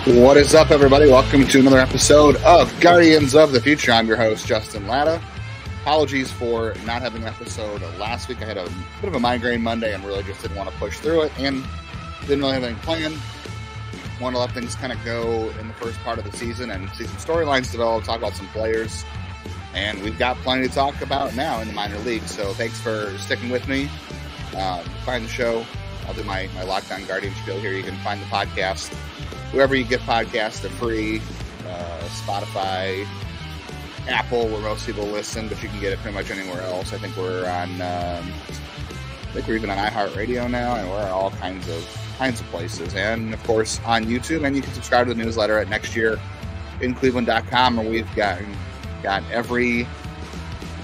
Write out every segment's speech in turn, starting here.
What is up, everybody? Welcome to another episode of Guardians of the Future. I'm your host, Justin Latta. Apologies for not having an episode last week. I had a bit of a migraine Monday and really just didn't want to push through it and didn't really have any plan. Want to let things kind of go in the first part of the season and see some storylines develop, talk about some players. And we've got plenty to talk about now in the minor leagues. So thanks for sticking with me. Find the show. I'll do my Lockdown Guardian spiel here. You can find the podcast wherever you get podcasts. They're free. Spotify, Apple, where most people listen, but you can get it pretty much anywhere else. I think we're on. I think we're even on iHeartRadio now, and we're on all kinds of places, and of course on YouTube. And you can subscribe to the newsletter at nextyearincleveland.com, where we've got every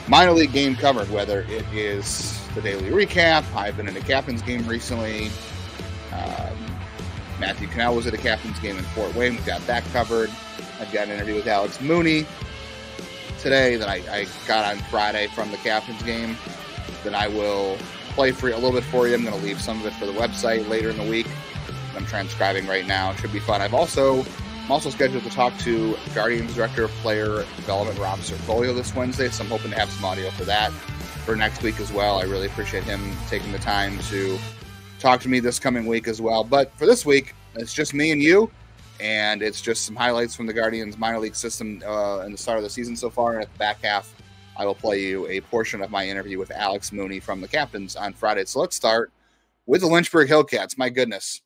minor league game covered, whether it is the daily recap. I've been in a captain's game recently. Matthew Genao was at a captain's game in Fort Wayne. We've got that covered. I've got an interview with Alex Mooney today that I got on Friday from the captain's game that I will play for a little bit for you. I'm going to leave some of it for the website later in the week. I'm transcribing right now. It should be fun. I'm also scheduled to talk to Guardians Director of Player Development, Rob Serfolio, this Wednesday, so I'm hoping to have some audio for that for next week as well. I really appreciate him taking the time to talk to me this coming week as well. But for this week, it's just me and you, and it's just some highlights from the Guardians minor league system in the start of the season so far. And at the back half, I will play you a portion of my interview with Alex Mooney from the Captains on Friday. So let's start with the Lynchburg Hillcats. My goodness.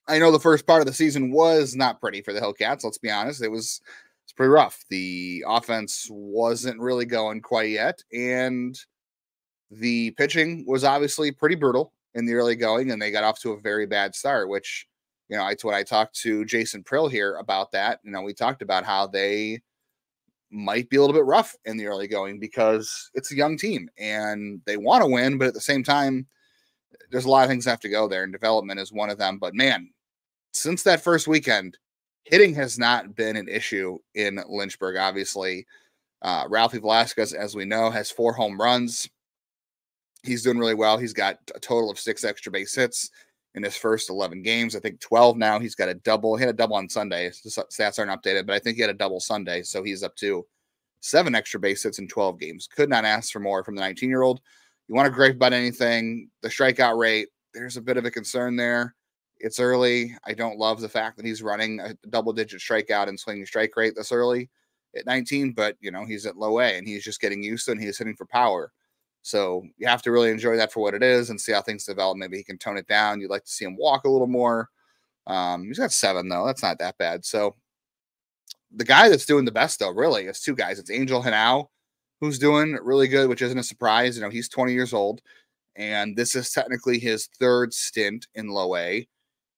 I know the first part of the season was not pretty for the Hillcats. Let's be honest. It's pretty rough. The offense wasn't really going quite yet, and the pitching was obviously pretty brutal in the early going, and they got off to a very bad start, which, you know, it's when I talked to Jaison Prill here about that. You know, we talked about how they might be a little bit rough in the early going because it's a young team and they want to win, but at the same time, there's a lot of things that have to go there, and development is one of them. But man, since that first weekend, hitting has not been an issue in Lynchburg. Obviously, Ralphy Velazquez, as we know, has 4 home runs. He's doing really well. He's got a total of 6 extra base hits in his first 11 games. I think 12 now. He's got a double. He had a double on Sunday. The stats aren't updated, but I think he had a double Sunday. So he's up to 7 extra base hits in 12 games. Could not ask for more from the 19-year-old. You want to gripe about anything, the strikeout rate, there's a bit of a concern there. It's early. I don't love the fact that he's running a double-digit strikeout and swinging strike rate this early at 19, but, you know, he's at low A, and he's just getting used to it, and he's hitting for power. So you have to really enjoy that for what it is and see how things develop. Maybe he can tone it down. You'd like to see him walk a little more. He's got 7, though. That's not that bad. So the guy that's doing the best, though, really, is 2 guys. It's Angel Genao, who's doing really good, which isn't a surprise. You know, he's 20 years old, and this is technically his 3rd stint in low A.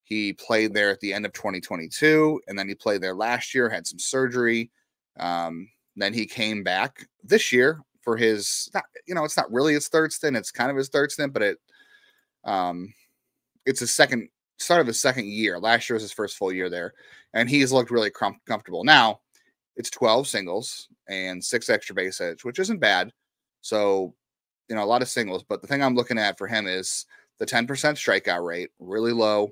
He played there at the end of 2022, and then he played there last year, had some surgery. Then he came back this year for his, it's not really his 3rd stint. It's kind of his 3rd stint, but it's his start of his 2nd year. Last year was his first full year there, and he's looked really comfortable. Now, it's 12 singles and 6 extra base hits, which isn't bad. So, you know, a lot of singles, but the thing I'm looking at for him is the 10% strikeout rate, really low.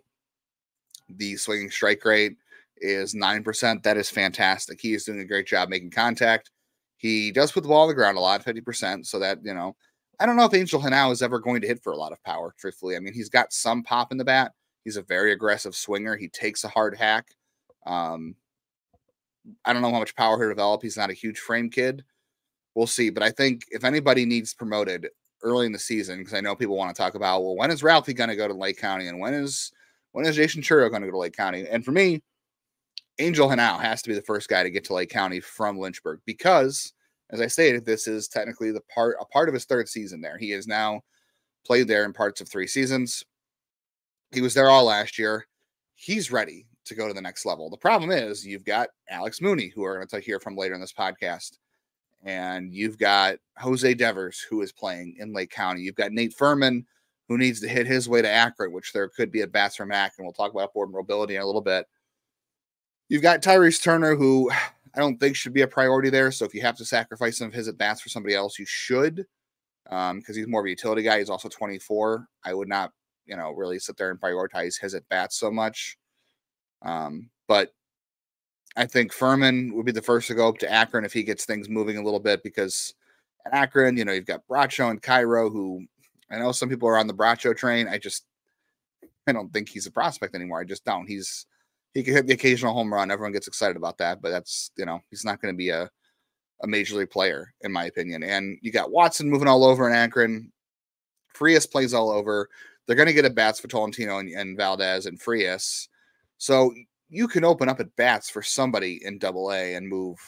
The swinging strike rate is 9%. That is fantastic. He is doing a great job making contact. He does put the ball on the ground a lot, 50%. So that, you know, I don't know if Angel Genao is ever going to hit for a lot of power, truthfully. I mean, he's got some pop in the bat. He's a very aggressive swinger. He takes a hard hack. I don't know how much power he'll develop. He's not a huge frame kid. We'll see. But I think if anybody needs promoted early in the season, because I know people want to talk about, well, when is Ralphie going to go to Lake County? And when is Jaison Chourio going to go to Lake County? And for me, Angel Genao has to be the first guy to get to Lake County from Lynchburg because, as I stated, this is technically a part of his 3rd season there. He has now played there in parts of 3 seasons. He was there all last year. He's ready to go to the next level. The problem is you've got Alex Mooney, who we're going to hear from later in this podcast, and you've got Jose Devers, who is playing in Lake County. You've got Nate Furman, who needs to hit his way to Akron, which there could be at bats from Akron. We'll talk about upward mobility in a little bit. You've got Tyrese Turner, who I don't think should be a priority there. So if you have to sacrifice some of his at-bats for somebody else, you should, because he's more of a utility guy. He's also 24. I would not, really sit there and prioritize his at-bats so much. But I think Furman would be the first to go up to Akron if he gets things moving a little bit, because at Akron, you've got Bracho and Cairo, who I know some people are on the Bracho train. I don't think he's a prospect anymore. I just don't. He can hit the occasional home run. Everyone gets excited about that, but that's, he's not going to be a major league player, in my opinion. And you got Watson moving all over in Akron. Frias plays all over. They're going to get at bats for Tolentino and Valdez and Frias. So you can open up at bats for somebody in AA and move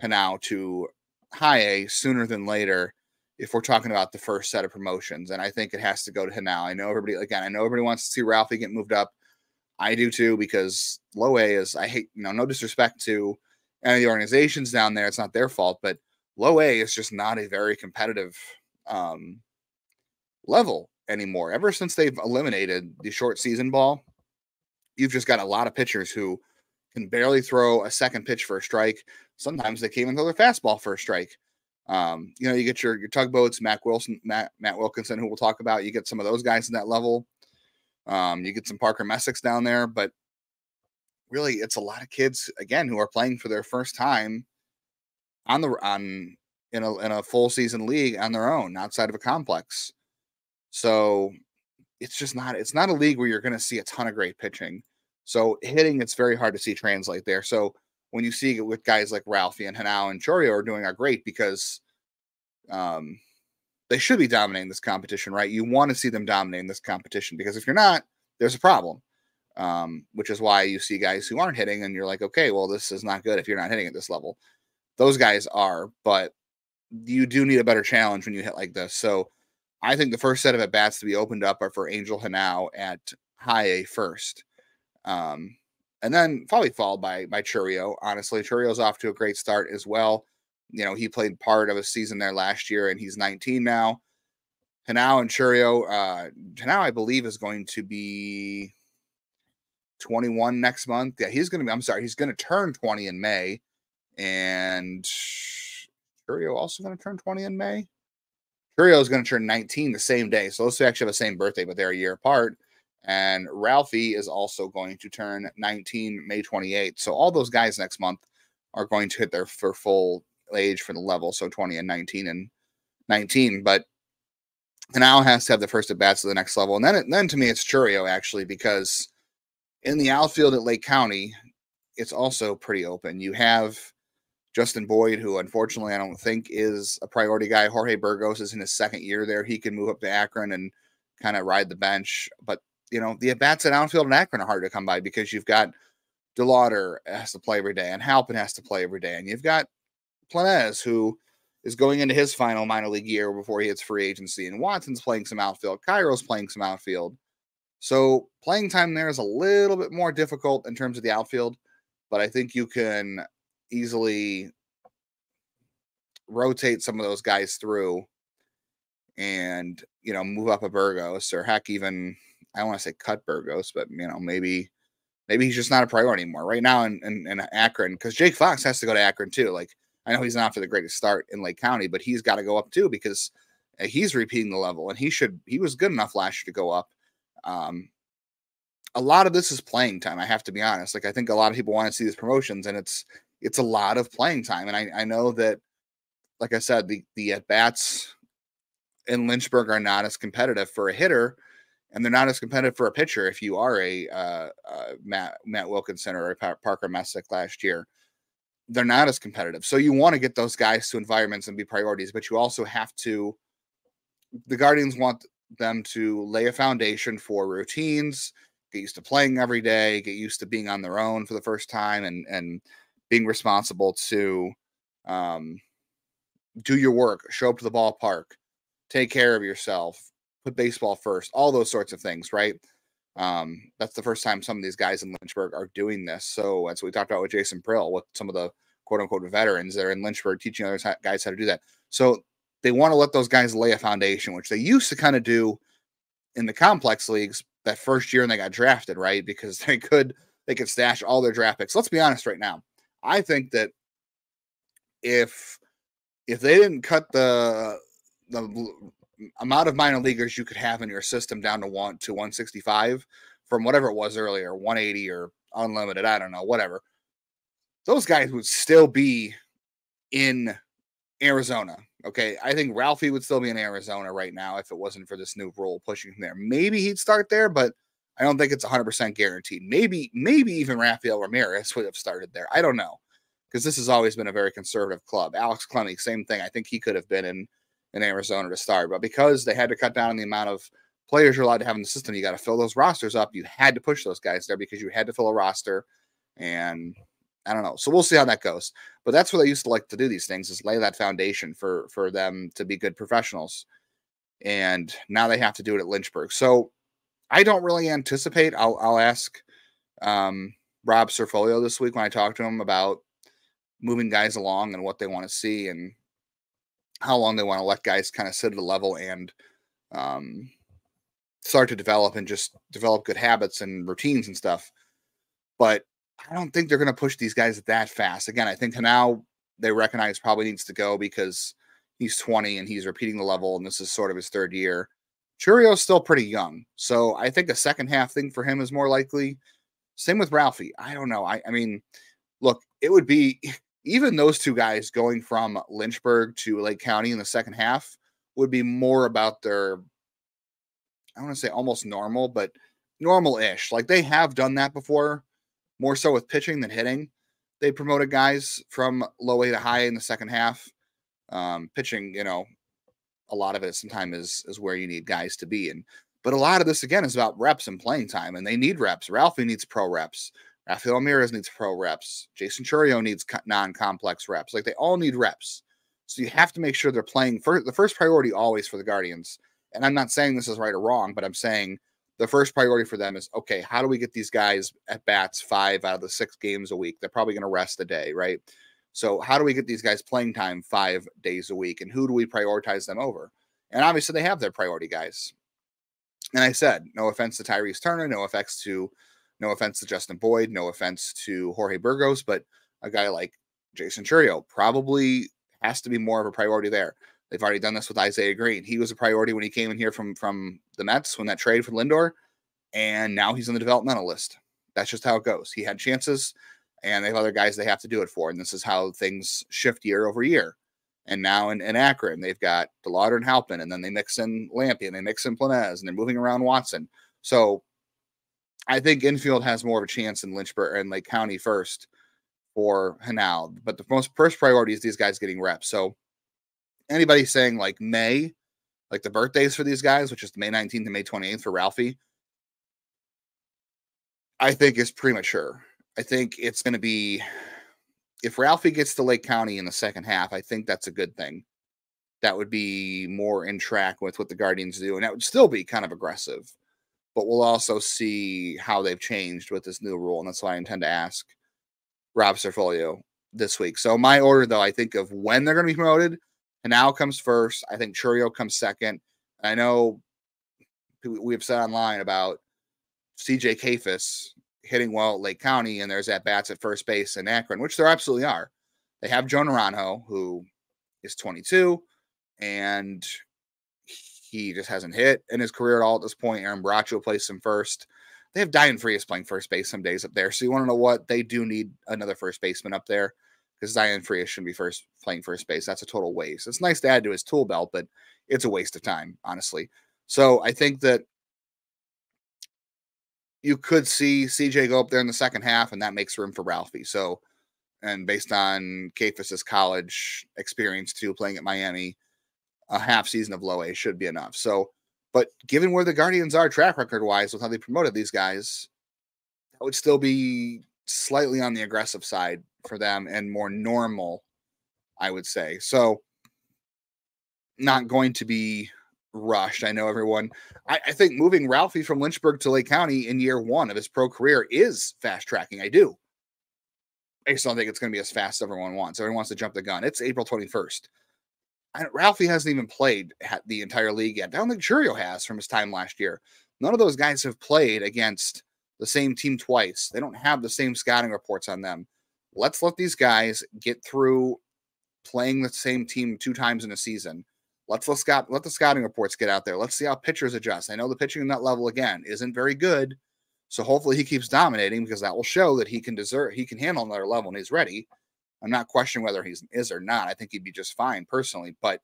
Genao to high A sooner than later if we're talking about the first set of promotions. And I think it has to go to Genao. I know everybody wants to see Ralphie get moved up. I do too, because low A is, I hate, no disrespect to any of the organizations down there. It's not their fault, but low A is just not a very competitive level anymore. Ever since they've eliminated the short season ball, you've just got a lot of pitchers who can barely throw a second pitch for a strike. Sometimes they can't even throw their fastball for a strike. You get your tugboats, Matt Wilkinson, who we'll talk about. You get some of those guys in that level. You get some Parker Messick's down there, but really it's a lot of kids again who are playing for their first time in a full season league on their own outside of a complex. So it's not a league where you're going to see a ton of great pitching. So hitting, it's very hard to see translate there. So when you see it with guys like Ralphie and Genao and Chourio are great, because they should be dominating this competition, right? You want to see them dominating this competition, because if you're not, there's a problem. Which is why you see guys who aren't hitting and you're like, okay, well, this is not good if you're not hitting at this level. Those guys are, but you do need a better challenge when you hit like this. So I think the first set of at-bats to be opened up are for Angel Genao at high A first. And then probably followed by Chourio. Honestly, Churio's off to a great start as well. He played part of a season there last year, and he's 19 now. Genao and Chourio. Genao, I believe, is going to be 21 next month. Yeah, he's going to turn 20 in May. And Chourio also going to turn 20 in May. Chourio is going to turn 19 the same day. So those two actually have the same birthday, but they're a year apart. And Ralphie is also going to turn 19 May 28th. So all those guys next month are going to hit their full age for the level. So 20 and 19. But Genao has to have the first at bats to the next level. And then to me, it's Chourio, actually, because in the outfield at Lake County, it's also pretty open. You have Justin Boyd, who unfortunately I don't think is a priority guy. Jorge Burgos is in his second year there. He can move up to Akron and kind of ride the bench. But, the at-bats at outfield in Akron are hard to come by, because you've got DeLauder has to play every day, and Halpin has to play every day. And you've got Planez, who is going into his final minor league year before he hits free agency. And Watson's playing some outfield. Cairo's playing some outfield. So playing time there is a little bit more difficult in terms of the outfield, but I think you can easily rotate some of those guys through and, move up a Burgos, or heck, even, I don't want to say cut Burgos, but, maybe he's just not a priority anymore right now in Akron, because Jake Fox has to go to Akron too. Like, I know he's not for the greatest start in Lake County, but he's got to go up too, because he's repeating the level, and he was good enough last year to go up. A lot of this is playing time. I have to be honest. Like, I think a lot of people want to see these promotions, and it's a lot of playing time. And I know that, like I said, the at-bats in Lynchburg are not as competitive for a hitter, and they're not as competitive for a pitcher if you are a Matt Wilkinson or a Parker Messick last year. They're not as competitive. So you want to get those guys to environments and be priorities, but you also have to, the Guardians want them to lay a foundation for routines, get used to playing every day, get used to being on their own for the first time, and being responsible to do your work, show up to the ballpark, take care of yourself, put baseball first, all those sorts of things, right? That's the first time some of these guys in Lynchburg are doing this. So that's what we talked about with Jason Prill, with some of the quote-unquote veterans that are in Lynchburg teaching other guys how to do that. So they want to let those guys lay a foundation, which they used to kind of do in the complex leagues that first year and they got drafted, right? Because they could stash all their draft picks. Let's be honest right now. I think that if they didn't cut the amount of minor leaguers you could have in your system down to 165 from whatever it was earlier, 180 or unlimited, I don't know, whatever. Those guys would still be in Arizona. Okay. I think Ralphie would still be in Arizona right now if it wasn't for this new rule pushing him there. Maybe he'd start there, but I don't think it's 100% guaranteed. Maybe even Rafael Ramirez would have started there. I don't know. Because this has always been a very conservative club. Alex Clemmy, same thing. I think he could have been in Arizona to start. But because they had to cut down on the amount of players you're allowed to have in the system, you got to fill those rosters up. You had to push those guys there because you had to fill a roster. And I don't know. So we'll see how that goes. But that's what they used to like to do these things, is lay that foundation for them to be good professionals. And now they have to do it at Lynchburg. So I don't really anticipate. I'll ask Rob Serfolio this week when I talk to him about moving guys along and what they want to see and how long they want to let guys kind of sit at a level and start to develop and just develop good habits and routines and stuff. But I don't think they're going to push these guys that fast. Again, I think now they recognize probably needs to go because he's 20 and he's repeating the level, and this is sort of his third year. Chourio's still pretty young, so I think a second half thing for him is more likely. Same with Ralphie. I don't know. I mean, look, it would be even those two guys going from Lynchburg to Lake County in the second half would be more about their, I want to say almost normal, but normal-ish. Like they have done that before, more so with pitching than hitting. They promoted guys from low A to high in the second half. Pitching, a lot of it sometimes is where you need guys to be. But a lot of this, again, is about reps and playing time, and they need reps. Ralphie needs pro reps. Rafael Ramirez needs pro reps. Jaison Chourio needs non-complex reps. Like, they all need reps. So you have to make sure they're playing. The first priority always for the Guardians, and I'm not saying this is right or wrong, but I'm saying the first priority for them is, okay, how do we get these guys at bats 5 out of the 6 games a week? They're probably going to rest a day, right? So how do we get these guys playing time 5 days a week, and who do we prioritize them over? And obviously they have their priority guys. And I said, no offense to Tyrese Turner, no offense to Justin Boyd, no offense to Jorge Burgos, but a guy like Jaison Chourio probably has to be more of a priority there. They've already done this with Isaiah Green. He was a priority when he came in here from the Mets, when that trade for Lindor, and now he's on the developmental list. That's just how it goes. He had chances, and they have other guys they have to do it for, and this is how things shift year over year. And now in Akron, they've got DeLauder and Halpin, and then they mix in Lampy, and they mix in Planez, and they're moving around Watson. So I think infield has more of a chance in Lynchburg and Lake County first for Genao. But the first priority is these guys getting reps. So anybody saying like May, like the birthdays for these guys, which is May 19th and May 28th for Ralphie, I think is premature. I think it's going to be, if Ralphie gets to Lake County in the second half, I think that's a good thing. That would be more in track with what the Guardians do, and that would still be kind of aggressive. But we'll also see how they've changed with this new rule, and that's why I intend to ask Rob Serfolio this week. So my order, though, I think of when they're going to be promoted, Genao comes first. I think Chourio comes second. I know we have said online about CJ Kafis hitting well at Lake County, and there's at-bats at first base in Akron, which there absolutely are. They have Joe Naranjo, who is 22, and he just hasn't hit in his career at all at this point. Aaron Bracho plays him first. They have Diane Frias playing first base some days up there. So you want to know what? They do need another first baseman up there, because Diane Frias shouldn't be playing first base. That's a total waste. It's nice to add to his tool belt, but it's a waste of time, honestly. So I think that you could see CJ go up there in the second half, and that makes room for Ralphie. So, and based on Kafis' college experience too, playing at Miami, a half season of low A should be enough. So, but given where the Guardians are track record wise with how they promoted these guys, that would still be slightly on the aggressive side for them and more normal, I would say. So, not going to be rushed. I know everyone. I think moving Ralphie from Lynchburg to Lake County in year 1 of his pro career is fast tracking. I do. I just don't think it's going to be as fast as everyone wants. Everyone wants to jump the gun. It's April 21st. Ralphie hasn't even played the entire league yet. I don't think Chourio has from his time last year. None of those guys have played against the same team twice. They don't have the same scouting reports on them. Let's let these guys get through playing the same team 2 times in a season. Let the scouting reports get out there. Let's see how pitchers adjust. I know the pitching in that level, again, isn't very good, So hopefully he keeps dominating, because that will show that he can handle another level and he's ready. I'm not questioning whether he is or not. I think he'd be just fine personally, but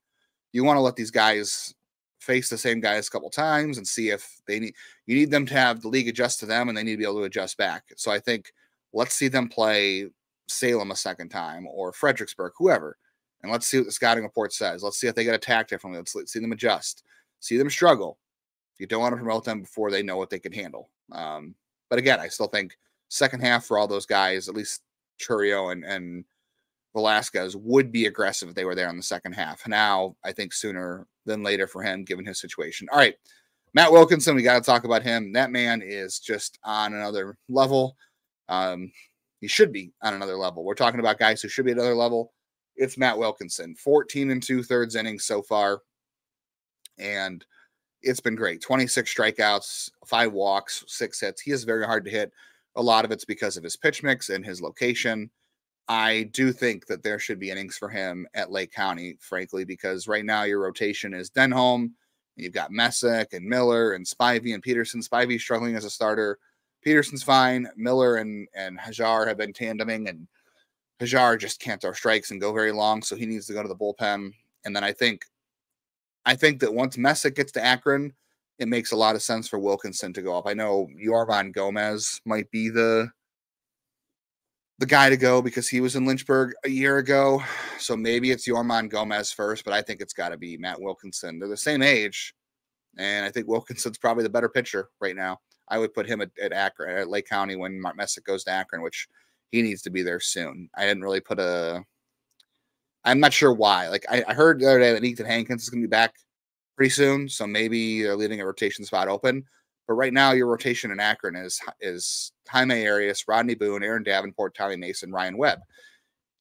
you want to let these guys face the same guys a couple times and see if you need them to have the league adjust to them, and they need to be able to adjust back. So I think let's see them play Salem a second time, or Fredericksburg, whoever, and let's see what the scouting report says. Let's see if they get attacked differently. Let's see them adjust, see them struggle. You don't want to promote them before they know what they can handle. But again, I still think second half for all those guys, at least Chourio and Velazquez, would be aggressive if they were there in the second half. Now, I think sooner than later for him, given his situation. All right, Matt Wilkinson, we got to talk about him. That man is just on another level. He should be on another level. We're talking about guys who should be at another level. It's Matt Wilkinson, 14 2/3 innings so far, and it's been great. 26 strikeouts, 5 walks, 6 hits. He is very hard to hit. A lot of it's because of his pitch mix and his location. I do think that there should be innings for him at Lake County, frankly, because right now your rotation is Denholm. You've got Messick and Miller and Spivey and Peterson. Spivey's struggling as a starter. Peterson's fine. Miller and Hajar have been tandeming, and Hajar just can't throw strikes and go very long, so he needs to go to the bullpen. And then I think that once Messick gets to Akron, it makes a lot of sense for Wilkinson to go up. I know Yorvan Gomez might be the guy to go because he was in Lynchburg a year ago. So maybe it's Yorvan Gomez first, but I think it's got to be Matt Wilkinson. They're the same age, and I think Wilkinson's probably the better pitcher right now. I would put him at Akron, at Lake County, when Messick goes to Akron, which he needs to be there soon. I didn't really put I'm not sure why. Like I heard the other day that Ethan Hankins is going to be back pretty soon, so maybe they're leaving a rotation spot open. But right now, your rotation in Akron is Jaime Arias, Rodney Boone, Aaron Davenport, Tommy Mason, Ryan Webb.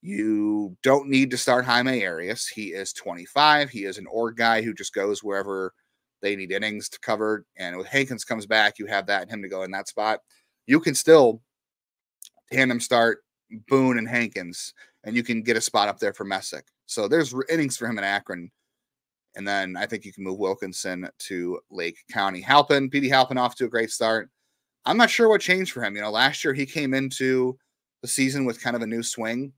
You don't need to start Jaime Arias. He is 25. He is an org guy who just goes wherever they need innings to cover. And with Hankins comes back, you have that and him to go in that spot. You can still tandem start Boone and Hankins, and you can get a spot up there for Messick. So there's innings for him in Akron. And then I think you can move Wilkinson to Lake County. P.D. Halpin off to a great start. I'm not sure what changed for him. Last year he came into the season with kind of a new swing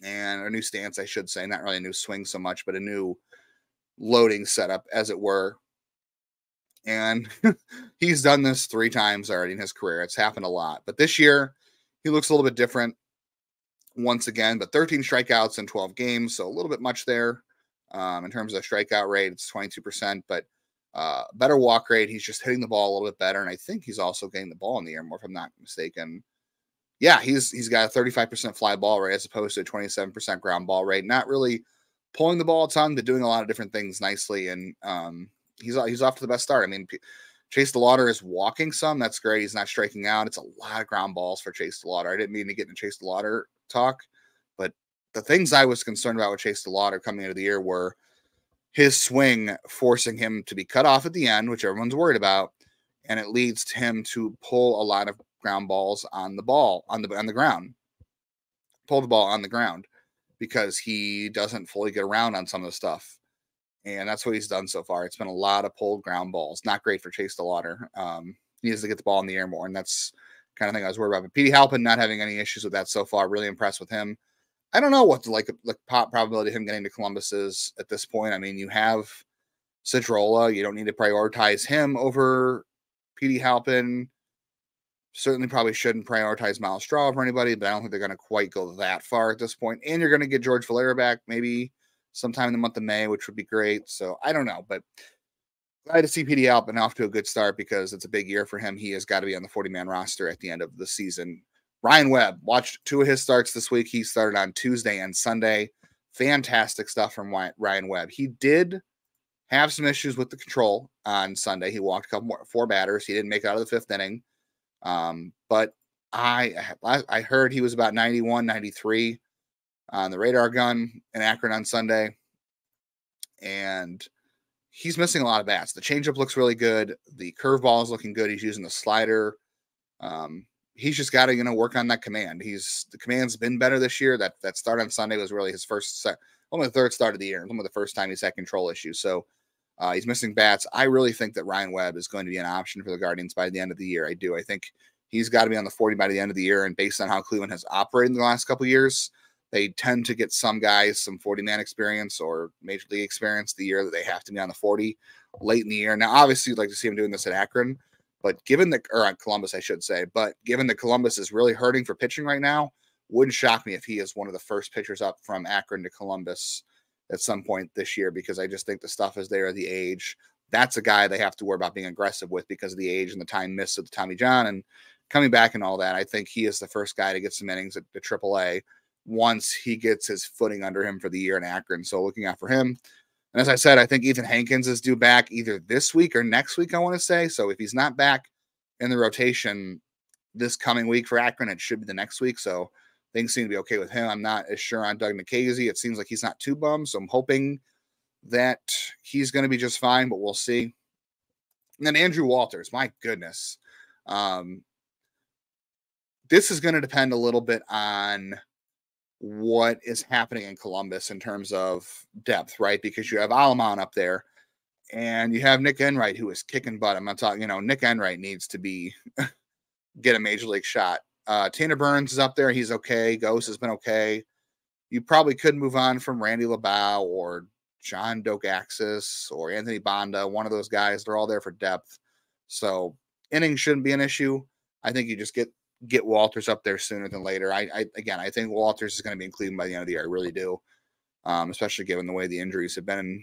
and a new stance, I should say. Not really a new swing so much, but a new loading setup, as it were. And he's done this 3 times already in his career. It's happened a lot. But this year he looks a little bit different once again, but 13 strikeouts in 12 games. So a little bit much there. In terms of strikeout rate, it's 22%, but better walk rate. He's just hitting the ball a little bit better, and I think he's also getting the ball in the air more, if I'm not mistaken. Yeah, he's got a 35% fly ball rate as opposed to a 27% ground ball rate. Not really pulling the ball a ton, but doing a lot of different things nicely, and he's off to the best start. I mean, Chase DeLauder is walking some. That's great. He's not striking out. It's a lot of ground balls for Chase DeLauder. I didn't mean to get into Chase DeLauder talk, but the things I was concerned about with Chase DeLauder coming into the year were his swing forcing him to be cut off at the end, which everyone's worried about, and it leads to him to pull a lot of ground balls on the ground. Pull the ball on the ground because he doesn't fully get around on some of the stuff. And that's what he's done so far. It's been a lot of pulled ground balls. Not great for Chase DeLauder. He needs to get the ball in the air more, and that's kind of thing I was worried about. But P.D. Halpin not having any issues with that so far. Really impressed with him. I don't know what the probability of him getting to Columbus is at this point. I mean, you have Cedrola. You don't need to prioritize him over P.D. Halpin. Certainly probably shouldn't prioritize Miles Straw over anybody, but I don't think they're going to quite go that far at this point. And you're going to get George Valera back maybe sometime in the month of May, which would be great. So I don't know, but glad to see P.D. Halpin off to a good start because it's a big year for him. He has got to be on the 40-man roster at the end of the season. Ryan Webb, watched 2 of his starts this week. He started on Tuesday and Sunday. Fantastic stuff from Ryan Webb. He did have some issues with the control on Sunday. He walked 4 batters. He didn't make it out of the 5th inning. But I heard he was about 91, 93 on the radar gun in Akron on Sunday. And he's missing a lot of bats. The changeup looks really good. The curveball is looking good. He's using the slider. He's just got to, work on that command. The command's been better this year. That start on Sunday was really his only the 3rd start of the year. Only the first time he's had control issues. So He's missing bats. I really think that Ryan Webb is going to be an option for the Guardians by the end of the year. I do. I think he's got to be on the 40 by the end of the year. And based on how Cleveland has operated in the last couple of years, they tend to get some guys some 40-man experience or major league experience the year that they have to be on the 40 late in the year. Now, obviously, you'd like to see him doing this at Akron, but given that, or on Columbus, I should say, but given that Columbus is really hurting for pitching right now, wouldn't shock me if he is one of the first pitchers up from Akron to Columbus at some point this year, because I just think the stuff is there, the age. That's a guy they have to worry about being aggressive with because of the age and the time missed with the Tommy John and coming back and all that. I think he is the first guy to get some innings at the AAA once he gets his footing under him for the year in Akron. So looking out for him. And as I said, I think Ethan Hankins is due back either this week or next week, I want to say. So if he's not back in the rotation this coming week for Akron, it should be the next week. So things seem to be okay with him. I'm not as sure on Doug Nikhazy. It seems like he's not too bummed, so I'm hoping that he's going to be just fine, but we'll see. And then Andrew Walters, my goodness. This is going to depend a little bit on what is happening in Columbus in terms of depth, right? Because you have Alamon up there, and you have Nick Enright, who is kicking butt. I'm not talking, Nick Enright needs to be get a major league shot. Tanner Burns is up there. He's okay. Ghost has been okay. You probably could move on from Randy LeBau or John Dogaxis or Anthony Bonda, one of those guys. They're all there for depth. So innings shouldn't be an issue. I think you just get Walters up there sooner than later. I think Walters is going to be in Cleveland by the end of the year. I really do, especially given the way the injuries have been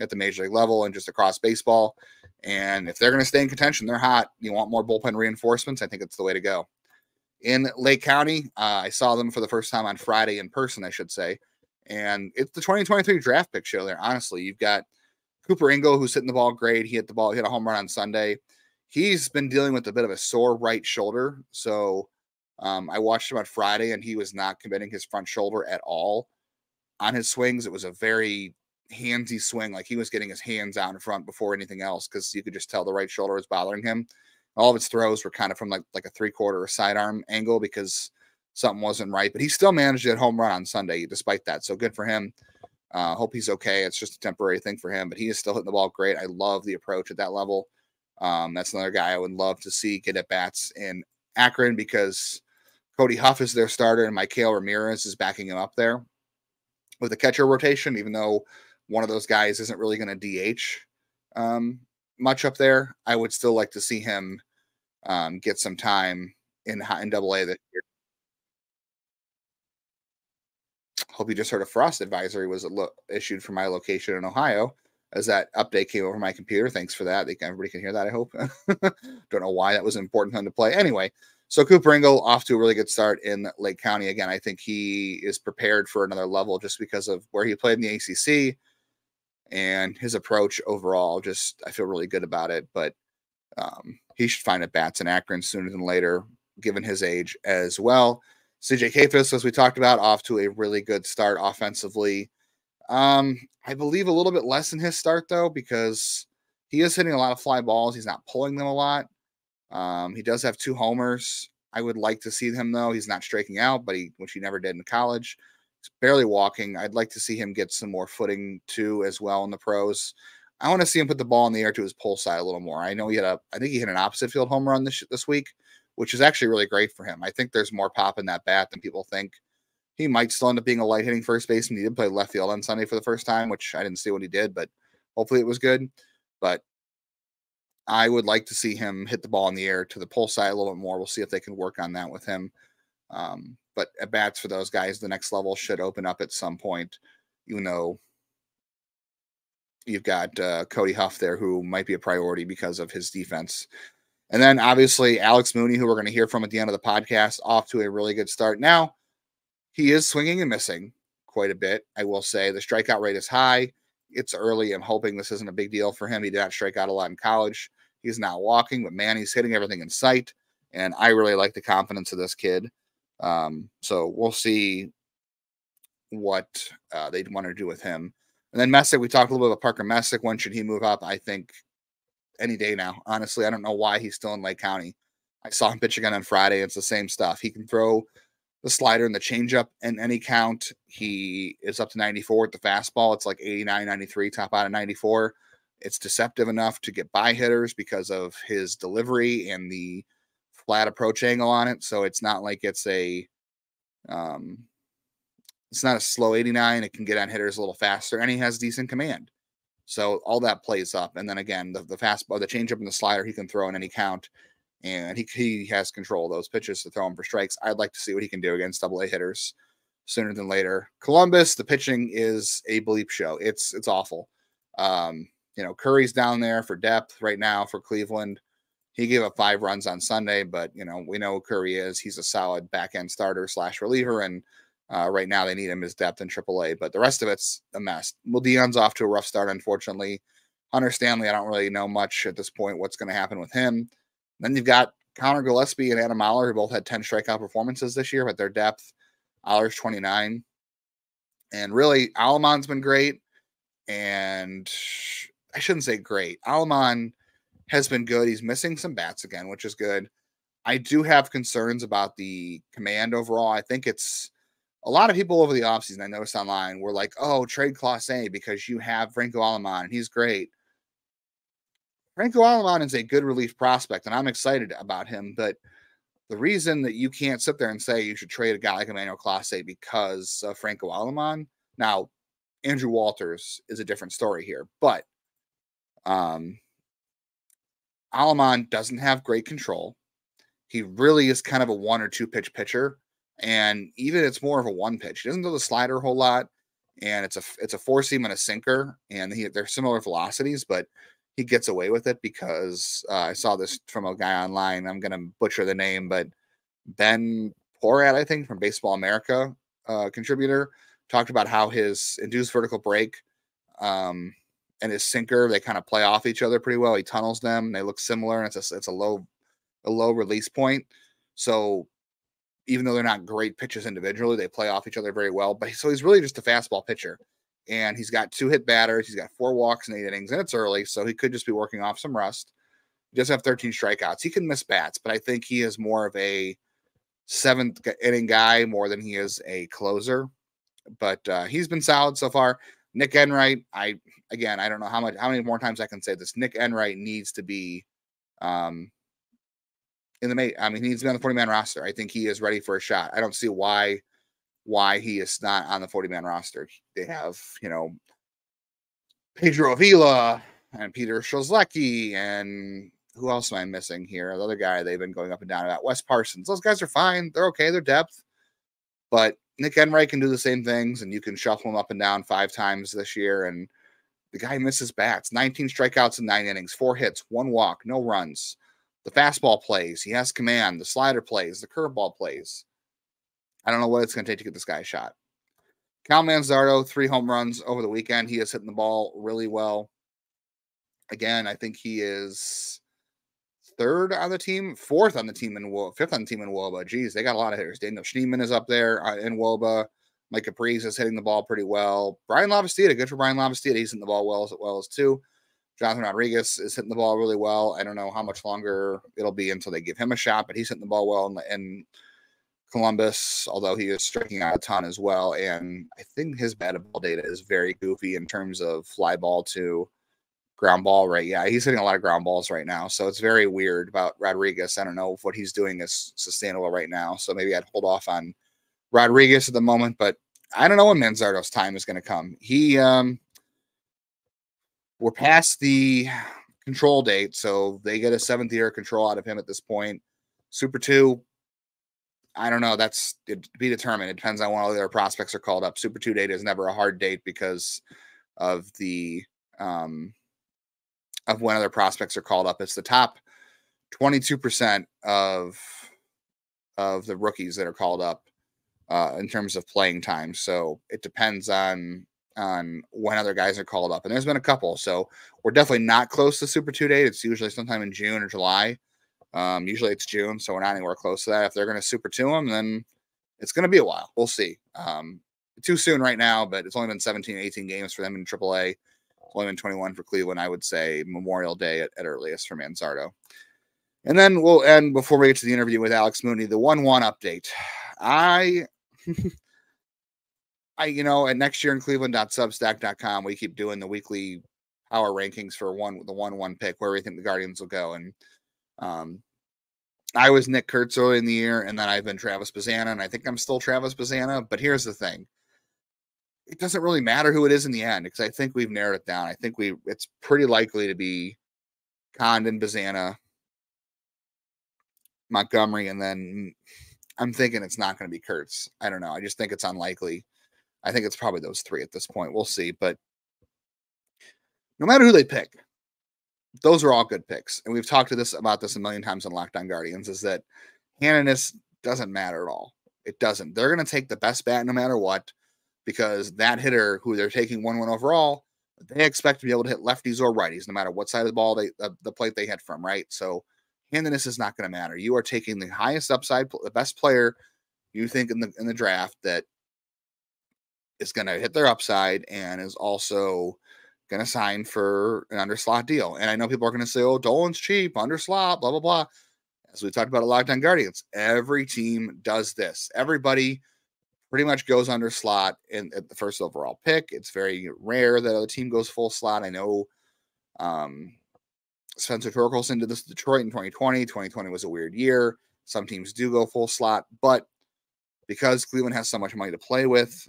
at the major league level and just across baseball. And if they're going to stay in contention, they're hot. You want more bullpen reinforcements? I think it's the way to go. In Lake County, I saw them for the first time on Friday in person, I should say. And it's the 2023 draft pick show there. Honestly, you've got Cooper Ingle, who's hitting the ball great. He hit a home run on Sunday. He's been dealing with a bit of a sore right shoulder. So I watched him on Friday, and he was not committing his front shoulder at all on his swings. It was a very handsy swing. Like he was getting his hands out in front before anything else, because you could just tell the right shoulder was bothering him. All of his throws were kind of from like a 3/4 or sidearm angle because something wasn't right. But he still managed that home run on Sunday despite that. So good for him. Hope he's okay. It's just a temporary thing for him, but he is still hitting the ball great. I love the approach at that level. That's another guy I would love to see get at bats in Akron, because Cody Huff is their starter and Michael Ramirez is backing him up there with the catcher rotation, even though one of those guys isn't really going to DH much up there. I would still like to see him get some time in AA this year. Hope you just heard a frost advisory was issued for my location in Ohio, as that update came over my computer. Thanks for that. Everybody can hear that, I hope. Don't know why that was important time to play. Anyway, so Cooper Ingle off to a really good start in Lake County. Again, I think he is prepared for another level just because of where he played in the ACC and his approach overall. Just, I feel really good about it, but he should find at bats in Akron sooner than later, given his age as well. CJ Kafis, as we talked about, off to a really good start offensively. I believe a little bit less in his start, though, because he is hitting a lot of fly balls. He's not pulling them a lot. He does have 2 homers. I would like to see him, though. He's not striking out, which he never did in college. He's barely walking. I'd like to see him get some more footing, too, as well in the pros. I want to see him put the ball in the air to his pull side a little more. I know I think he hit an opposite field home run this week, which is actually really great for him. I think there's more pop in that bat than people think. He might still end up being a light hitting first baseman. He did play left field on Sunday for the first time, which I didn't see what he did, but hopefully it was good. But I would like to see him hit the ball in the air to the pull side a little bit more. We'll see if they can work on that with him. But at bats for those guys, the next level should open up at some point, even though you've got Cody Huff there, who might be a priority because of his defense. And then obviously Alex Mooney, who we're going to hear from at the end of the podcast, off to a really good start. Now, he is swinging and missing quite a bit, I will say. The strikeout rate is high. It's early. I'm hoping this isn't a big deal for him. He did not strike out a lot in college. He's not walking, but man, he's hitting everything in sight. And I really like the confidence of this kid. So we'll see what they'd want to do with him. And then Messick, we talked a little bit about Parker Messick. When should he move up? I think any day now. Honestly, I don't know why he's still in Lake County. I saw him pitch again on Friday. It's the same stuff. He can throw the slider and the changeup in any count. He is up to 94 with the fastball. It's like 89, 93, top out of 94. It's deceptive enough to get by hitters because of his delivery and the flat approach angle on it. So it's not like it's not a slow 89. It can get on hitters a little faster, and he has decent command. So all that plays up. And then again, the fastball, the changeup, and the slider he can throw in any count, and he has control of those pitches to throw him for strikes. I'd like to see what he can do against AA hitters sooner than later. Columbus, the pitching is a bleep show. It's awful. Curry's down there for depth right now for Cleveland. He gave up 5 runs on Sunday, but we know who Curry is. He's a solid back end starter / reliever, and right now they need him as depth in AAA. But the rest of it's a mess. Well, Dion's off to a rough start, unfortunately. Hunter Stanley, I don't really know much at this point what's going to happen with him. Then you've got Connor Gillespie and Adam Mahler, who both had 10 strikeout performances this year, but their depth, Mahler's 29. And really, Aleman's been great. And I shouldn't say great. Aleman has been good. He's missing some bats again, which is good. I do have concerns about the command overall. I think it's a lot of people over the offseason, I noticed online, were like, oh, trade Clase because you have Franco Aleman, and he's great. Franco Aleman is a good relief prospect, and I'm excited about him. But the reason that you can't sit there and say you should trade a guy like Emmanuel Clase because of Franco Aleman. Now, Andrew Walters is a different story here, but Aleman doesn't have great control. He really is kind of a 1 or 2 pitch pitcher, and even it's more of a 1 pitch. He doesn't throw the slider a whole lot, and it's a 4-seam and a sinker, and they're similar velocities, but he gets away with it because I saw this from a guy online. I'm going to butcher the name, but Ben Porat, I think, from Baseball America, contributor, talked about how his induced vertical break and his sinker, they kind of play off each other pretty well. He tunnels them. They look similar, and it's a low release point. So even though they're not great pitches individually, they play off each other very well. But so he's really just a fastball pitcher. And he's got 2 hit batters. He's got 4 walks in 8 innings, and it's early, so he could just be working off some rust. He does have 13 strikeouts. He can miss bats, but I think he is more of a 7th inning guy more than he is a closer. But he's been solid so far. Nick Enright, I don't know how many more times I can say this. Nick Enright needs to be in the he needs to be on the 40-man roster. I think he is ready for a shot. I don't see why he is not on the 40-man roster. They have, Pedro Avila and Peter Strzelecki, and who else am I missing here? The other guy they've been going up and down about, Wes Parsons. Those guys are fine. They're okay. They're depth. But Nick Enright can do the same things, and you can shuffle him up and down 5 times this year, and the guy misses bats. 19 strikeouts in 9 innings, 4 hits, 1 walk, no runs. The fastball plays. He has command. The slider plays. The curveball plays. I don't know what it's going to take to get this guy a shot. Kyle Manzardo, 3 home runs over the weekend. He is hitting the ball really well. Again, I think he is 3rd on the team, 4th on the team in WOBA, 5th on the team in WOBA. Geez, they got a lot of hitters. Daniel Schneemann is up there in WOBA. Mike Caprice is hitting the ball pretty well. Brian Lavastida, good for Brian Lavastida. He's hitting the ball well as too. Jonathan Rodriguez is hitting the ball really well. I don't know how much longer it'll be until they give him a shot, but he's hitting the ball well in Columbus, although he is striking out a ton as well. And I think his batted ball data is very goofy in terms of fly ball to ground ball rate. Yeah, he's hitting a lot of ground balls right now. So it's very weird about Rodriguez. I don't know if what he's doing is sustainable right now. So maybe I'd hold off on Rodriguez at the moment, but I don't know when Manzardo's time is going to come. We're past the control date, so they get a 7th year control out of him at this point. Super 2, I don't know. That's to be determined. It depends on when all the other prospects are called up. Super 2 date is never a hard date because of the of when other prospects are called up. It's the top 22% of the rookies that are called up in terms of playing time. So it depends on when other guys are called up. And there's been a couple. So we're definitely not close to Super 2 date. It's usually sometime in June or July. Usually it's June, so we're not anywhere close to that. If they're going to Super 2 them, then it's going to be a while. We'll see. Too soon right now, but it's only been 17, 18 games for them in AAA. It's only been 21 for Cleveland. I would say Memorial Day at earliest for Manzardo. And then we'll end before we get to the interview with Alex Mooney, the 1-1 update. At next year in Cleveland.substack.com, we keep doing the weekly our rankings for the 1-1 pick, where we think the Guardians will go. And I was Nick Kurtz early in the year, and then I've been Travis Bazzana, and I think I'm still Travis Bazzana. But here's the thing. It doesn't really matter who it is in the end, because I think we've narrowed it down. I think it's pretty likely to be Condon, Bazzana, Montgomery, and then I'm thinking it's not going to be Kurtz. I don't know. I just think it's unlikely. I think it's probably those three at this point. We'll see. But no matter who they pick, those are all good picks. And we've talked about this a million times on Locked On Guardians, is that handedness doesn't matter at all. It doesn't. They're going to take the best bat no matter what, because that hitter who they're taking 1-1 overall, they expect to be able to hit lefties or righties no matter what side of the ball the plate they hit from, right? So handedness is not going to matter. You are taking the highest upside, the best player you think in the draft that is going to hit their upside and is also going to sign for an underslot deal. And I know people are going to say, oh, Dolan's cheap, underslot, blah, blah, blah. As we talked about at Locked On Guardians, every team does this. Everybody pretty much goes underslot at the first overall pick. It's very rare that a team goes full slot. I know Spencer Torkelson did this in Detroit in 2020. 2020 was a weird year. Some teams do go full slot, but because Cleveland has so much money to play with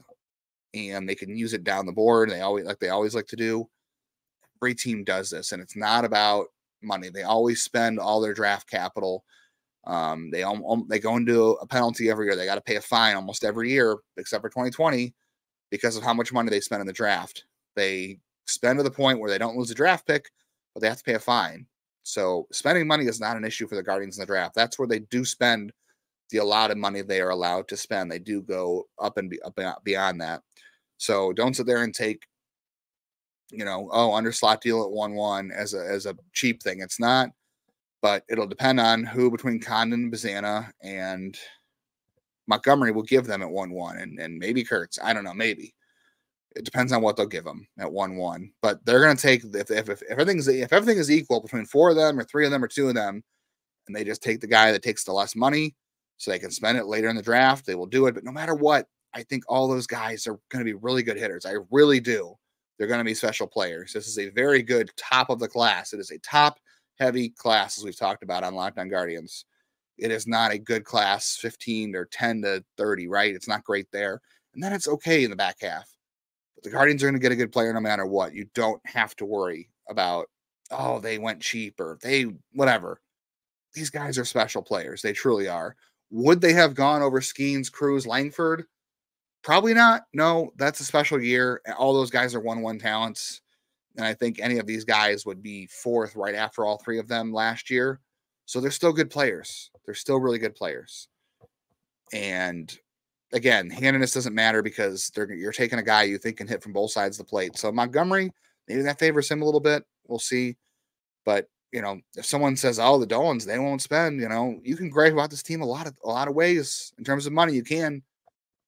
and they can use it down the board, they always like to do, every team does this, and it's not about money. They always spend all their draft capital. They go into a penalty every year. They got to pay a fine almost every year, except for 2020, because of how much money they spend in the draft. They spend to the point where they don't lose a draft pick, but they have to pay a fine. So spending money is not an issue for the Guardians in the draft. That's where they do spend the allotted money they are allowed to spend. They do go up and beyond that. So don't sit there and take, underslot deal at 1-1 as a cheap thing. It's not, but it'll depend on who between Condon, Bazzana, and Montgomery will give them at 1-1, and maybe Kurtz. I don't know, maybe. It depends on what they'll give them at 1-1. But they're going to take, if everything is equal between four of them or three of them or two of them, and they just take the guy that takes the less money so they can spend it later in the draft, they will do it. But no matter what, I think all those guys are going to be really good hitters. I really do. They're going to be special players. This is a very good top of the class. It is a top-heavy class, as we've talked about on Locked On Guardians. It is not a good class, 15 or 10 to 30, right? It's not great there. And then it's okay in the back half. But the Guardians are going to get a good player no matter what. You don't have to worry about, oh, they went cheap or whatever. These guys are special players. They truly are. Would they have gone over Skeens, Cruz, Langford? Probably not. No, that's a special year. All those guys are 1-1 talents. And I think any of these guys would be fourth right after all three of them last year. So they're still good players. They're still really good players. And again, handedness doesn't matter because you're taking a guy you think can hit from both sides of the plate. So Montgomery, maybe that favors him a little bit. We'll see. But, if someone says, oh, the Dolans, they won't spend, you can gripe about this team a lot of ways in terms of money. You can.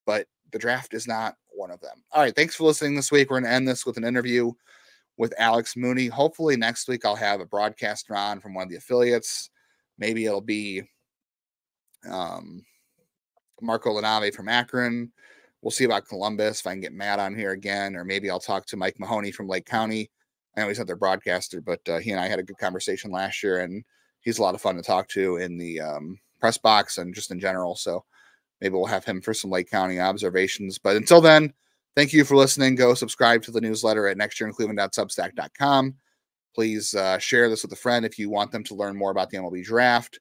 But the draft is not one of them. All right. Thanks for listening this week. We're going to end this with an interview with Alex Mooney. Hopefully next week I'll have a broadcaster on from one of the affiliates. Maybe it'll be Marco Lanave from Akron. We'll see about Columbus if I can get Matt on here again, or maybe I'll talk to Mike Mahoney from Lake County. I know he's not their broadcaster, but he and I had a good conversation last year, and he's a lot of fun to talk to in the press box and just in general. So maybe we'll have him for some Lake County observations. But until then, thank you for listening. Go subscribe to the newsletter at nextyearincleveland.substack.com. Please share this with a friend if you want them to learn more about the MLB draft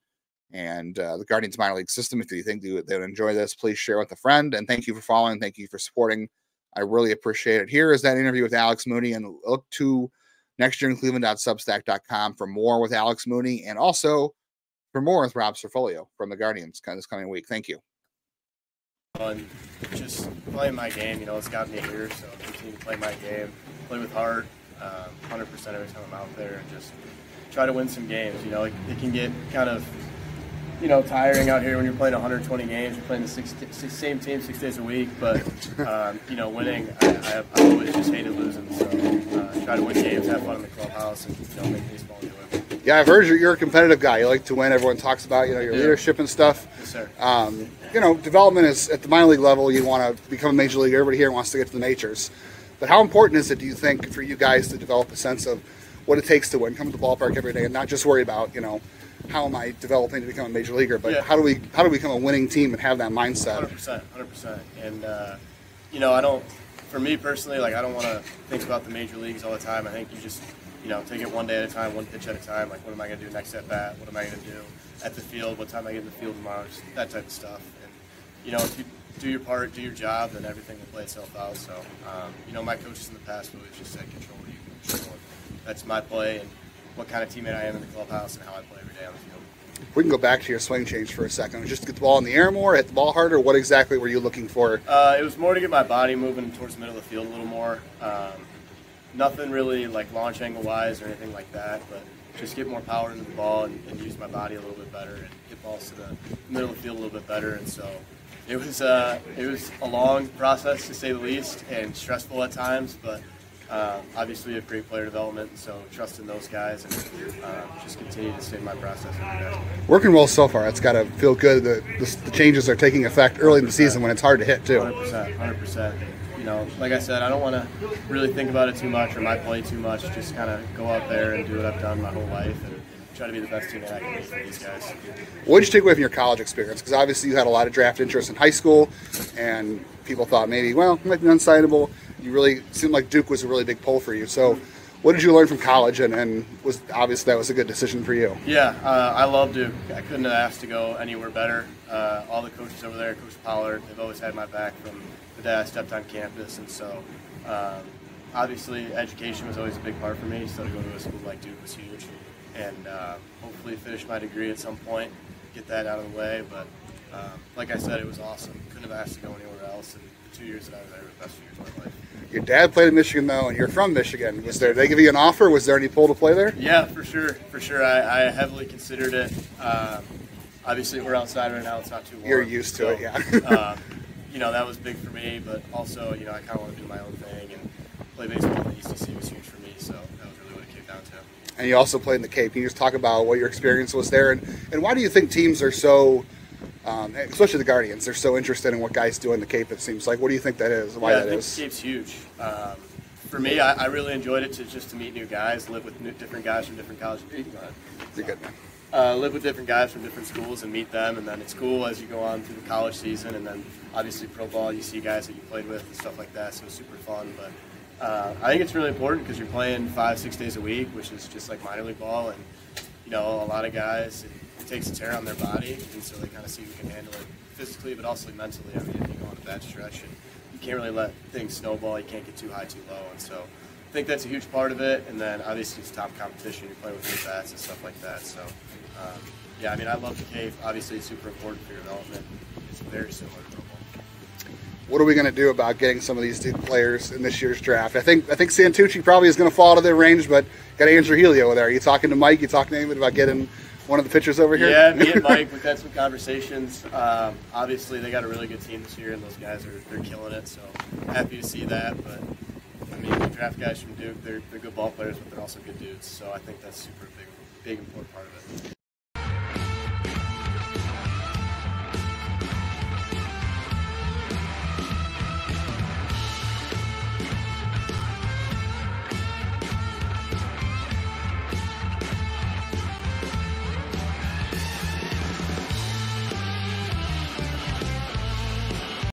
and the Guardians minor league system. If you think they would enjoy this, please share with a friend. And thank you for following. Thank you for supporting. I really appreciate it. Here is that interview with Alex Mooney, and look to nextyearincleveland.substack.com for more with Alex Mooney, and also for more with Rob Cerfolio from the Guardians this coming week. Thank you. And just playing my game, it's got me here, so continue to play my game, play with heart, 100% every time I'm out there, and just try to win some games. It can get kind of, tiring out here when you're playing 120 games, you're playing the same team 6 days a week, but, winning, I always just hated losing, so try to win games, have fun in the clubhouse, and, make baseball enjoyable. Yeah, I've heard you're a competitive guy. You like to win. Everyone talks about, your leadership and stuff. Yes, sir. Development is at the minor league level. You want to become a major leaguer. Everybody here wants to get to the majors. But how important is it, do you think, for you guys to develop a sense of what it takes to win, come to the ballpark every day, and not just worry about, how am I developing to become a major leaguer, but how do we become a winning team and have that mindset? 100%. And I don't. For me personally, I don't want to think about the major leagues all the time. I think you just take it one day at a time, one pitch at a time. What am I going to do next at bat? What am I going to do at the field? What time I get in the field tomorrow? Just that type of stuff. And if you do your part, do your job, then everything will play itself out. So my coaches in the past always just said, control what you can control. That's my play and what kind of teammate I am in the clubhouse and how I play every day on the field. We can go back to your swing change for a second. Just to get the ball in the air more, hit the ball harder. What exactly were you looking for? It was more to get my body moving towards the middle of the field a little more. Nothing really launch angle wise or anything like that, but just get more power into the ball and use my body a little bit better and hit balls to the middle of the field a little bit better. And so it was a long process to say the least and stressful at times, but obviously we have great player development, so trust in those guys and just continue to stay in my process every day. Working well so far. It's got to feel good that the changes are taking effect early in the season when it's hard to hit too. 100%. Like I said, I don't want to really think about it too much or my play too much. Just kind of go out there and do what I've done my whole life and try to be the best teammate I can be for these guys. What did you take away from your college experience? Because obviously you had a lot of draft interest in high school, and people thought maybe, it might be unsignable. You really seemed like Duke was a really big pull for you. So what did you learn from college, and was obviously that was a good decision for you? Yeah, I love Duke. I couldn't have asked to go anywhere better. All the coaches over there, Coach Pollard, they've always had my back from the day I stepped on campus, and so obviously education was always a big part for me, so to go to a school like Duke was huge, and hopefully finish my degree at some point, get that out of the way, but like I said, it was awesome. Couldn't have asked to go anywhere else, and the 2 years that I was there were the best 2 years of my life. Your dad played in Michigan, though, and you're from Michigan. Did they give you an offer? Was there any pull to play there? Yeah, for sure. I heavily considered it. Obviously, we're outside right now. It's not too warm. You're used to it, yeah. That was big for me, but also, I kind of want to do my own thing, and play baseball in the ECC was huge for me, so that was really what it came down to. And you also played in the Cape. Can you just talk about what your experience was there, and why do you think teams are so, especially the Guardians, they're so interested in what guys do in the Cape, it seems like? What do you think that is, why that is? The Cape's huge. For me, I really enjoyed it to meet new guys, live with different guys from different colleges. You're good, man. Live with different guys from different schools and meet them, and then it's cool as you go on through the college season, and then obviously pro ball, you see guys that you played with and stuff like that, so it's super fun. But I think it's really important because you're playing 5-6 days a week, which is just like minor league ball, and a lot of guys, it takes a tear on their body, and so they kind of see who can handle it physically, but also mentally. I mean, if you go on a bad stretch, and you can't really let things snowball, you can't get too high, too low, and so I think that's a huge part of it. And then obviously it's top competition, you're playing with new bats and stuff like that, so I love the Cape. Obviously it's super important for your development. It's very similar to football. What are we going to do about getting some of these Duke players in this year's draft? I think Santucci probably is going to fall out of their range, but got Andrew Helio over there. Are you talking to Mike? You talking to anybody about getting one of the pitchers over here? Yeah, me and Mike, we've had some conversations. Obviously they got a really good team this year, and those guys they're killing it, so happy to see that. But the draft guys from Duke, they're good ball players, but they're also good dudes, so I think that's super big important part of it.